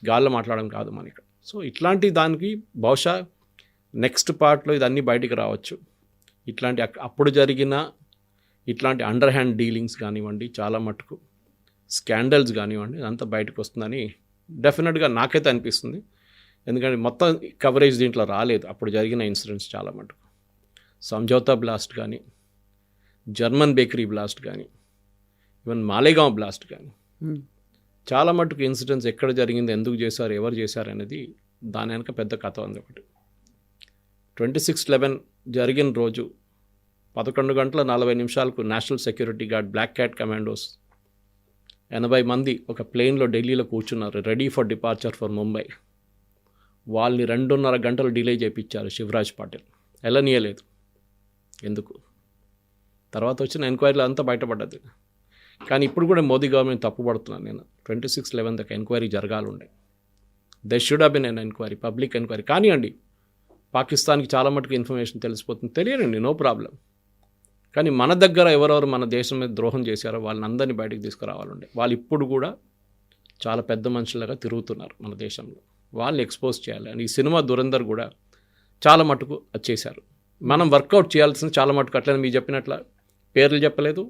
గాల్లో మాట్లాడడం కాదు మనకి. సో ఇట్లాంటి దానికి బహుశా నెక్స్ట్ పార్ట్లో ఇదన్నీ బయటికి రావచ్చు. ఇట్లాంటి అప్పుడు జరిగిన ఇట్లాంటి అండర్ హ్యాండ్ డీలింగ్స్ కానివ్వండి, చాలా మటుకు స్కాండల్స్ కానివ్వండి, అదంతా బయటకు వస్తుందని డెఫినెట్గా నాకైతే అనిపిస్తుంది. ఎందుకంటే మొత్తం కవరేజ్ దీంట్లో రాలేదు అప్పుడు జరిగిన ఇన్సిడెంట్స్ చాలా మటుకు. సంజౌతా బ్లాస్ట్ కానీ, జర్మన్ బేకరీ బ్లాస్ట్ కానీ, ఈవెన్ మాలేగాంవ్ బ్లాస్ట్ కానీ, చాలా మటుకు ఇన్సిడెంట్స్ ఎక్కడ జరిగింది, ఎందుకు చేశారు, ఎవరు చేశారు అనేది దాని వెనక పెద్ద కథ ఉంది. ఒకటి 26/11 జరిగిన రోజు 11:40 national security guard black cat commandos 80 మంది ఒక ప్లేన్లో ఢిల్లీలో కూర్చున్నారు, ready for departure for Mumbai. వాళ్ళని 2.5 గంటలు డిలే చేయించారు శివరాజ్ పాటిల్. వెళ్ళనీయలేదు. ఎందుకు? తర్వాత వచ్చిన ఎంక్వైరీలో అంతా బయటపడ్డది. కానీ ఇప్పుడు కూడా మోదీ గవర్నమెంట్ తప్పుపడుతున్నాను నేను. 26/11 దాకా ఎంక్వైరీ జరగాలి ఉండే. They should have been an enquiry, public enquiry. కానివ్వండి, పాకిస్తాన్కి చాలా మటుకు ఇన్ఫర్మేషన్ తెలిసిపోతుంది, తెలియనండి, నో ప్రాబ్లం. కానీ మన దగ్గర ఎవరెవరు మన దేశం మీద ద్రోహం చేశారో వాళ్ళని అందరినీ బయటకు తీసుకురావాలండి. వాళ్ళు ఇప్పుడు కూడా చాలా పెద్ద మనుషులుగా తిరుగుతున్నారు మన దేశంలో, వాళ్ళని ఎక్స్పోజ్ చేయాలి. అని ఈ సినిమా దురంధర్ కూడా చాలా మటుకు అది చేశారు. మనం వర్కౌట్ చేయాల్సిన చాలా మటుకు అట్లనే మీరు చెప్పినట్ల పేర్లు చెప్పలేదు,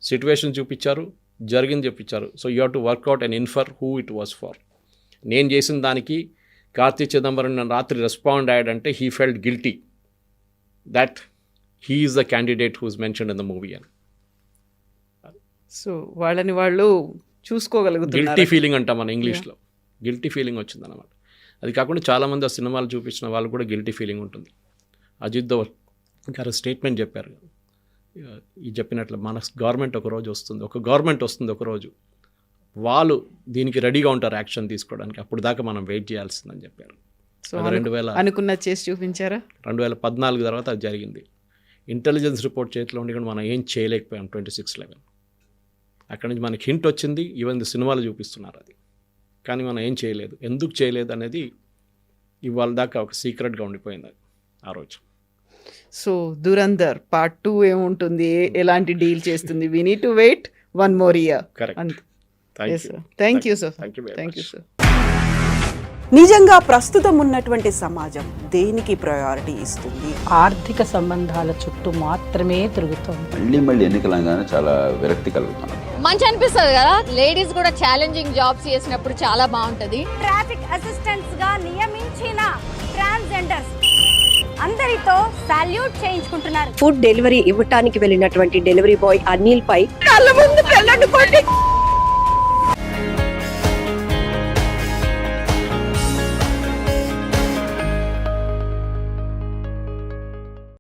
సిచ్యువేషన్ చూపించారు, జరిగింది చెప్పించారు. So you have to work out and infer who it was for. నేను చేసిన దానికి కార్తీ చిదంబరం నన్ను రాత్రి రెస్పాండ్ అయ్యాడంటే he felt guilty that he is the candidate who is mentioned in the movie అని. సో వాళ్ళని వాళ్ళు చూసుకోగలుగుతారు. గిల్టీ ఫీలింగ్ అంటాం మన ఇంగ్లీష్లో, గిల్టీ ఫీలింగ్ వచ్చిందన్నమాట. అది కాకుండా చాలామంది ఆ సినిమాలు చూపించిన వాళ్ళు కూడా గిల్టీ ఫీలింగ్ ఉంటుంది. అజిత్ దోవల్ గారు స్టేట్మెంట్ చెప్పారు, ఈ చెప్పినట్లు మన గవర్నమెంట్ వస్తుంది ఒకరోజు, వాళ్ళు దీనికి రెడీగా ఉంటారు యాక్షన్ తీసుకోవడానికి, అప్పుడు దాకా మనం వెయిట్ చేయాల్సిందని చెప్పారు. సో 2000 అనుకున్న చేసి చూపించారా? 2014 తర్వాత అది జరిగింది. ఇంటెలిజెన్స్ రిపోర్ట్ చేతిలో ఉండి కూడా మనం ఏం చేయలేకపోయాం 26/11. అక్కడి నుంచి మనకి హింట్ వచ్చింది, ఈవెన్ సినిమాలు చూపిస్తున్నారు అది, కానీ మనం ఏం చేయలేదు. ఎందుకు చేయలేదు అనేది ఇవాళ దాకా ఒక సీక్రెట్గా ఉండిపోయింది అది ఆ రోజు. సో దురంధర్ పార్ట్ 2 ఏముంటుంది, ఎలాంటి డీల్ చేస్తుంది? We need to wait 1 more year. Correct. Thank you sir. Thank you sir. నిజంగా ప్రస్తుతం ఉన్నటువంటి సమాజం దేనికి ప్రయారిటీ ఇస్తుంది? ఆర్థిక సంబంధాల చుట్టూ మాత్రమే తిరుగుతోంది. మళ్ళీ ఎన్నికలంగానే చాలా విరక్తి కలుగుతాను. మంచి అనిపిస్తుంది కదా, లేడీస్ కూడా ఛాలెంజింగ్ జాబ్స్ చేసినప్పుడు చాలా బాగుంటది. ట్రాఫిక్ అసిస్టెంట్స్ గా నియమించిన ట్రాన్స్జెండర్స్ అందరితో సాల్యూట్ చేయించుకుంటున్నారు. ఫుడ్ డెలివరీ ఇవ్వటానికి వెళ్ళినటువంటి డెలివరీ బాయ్ అనిల్ పై కళ్ళ ముందు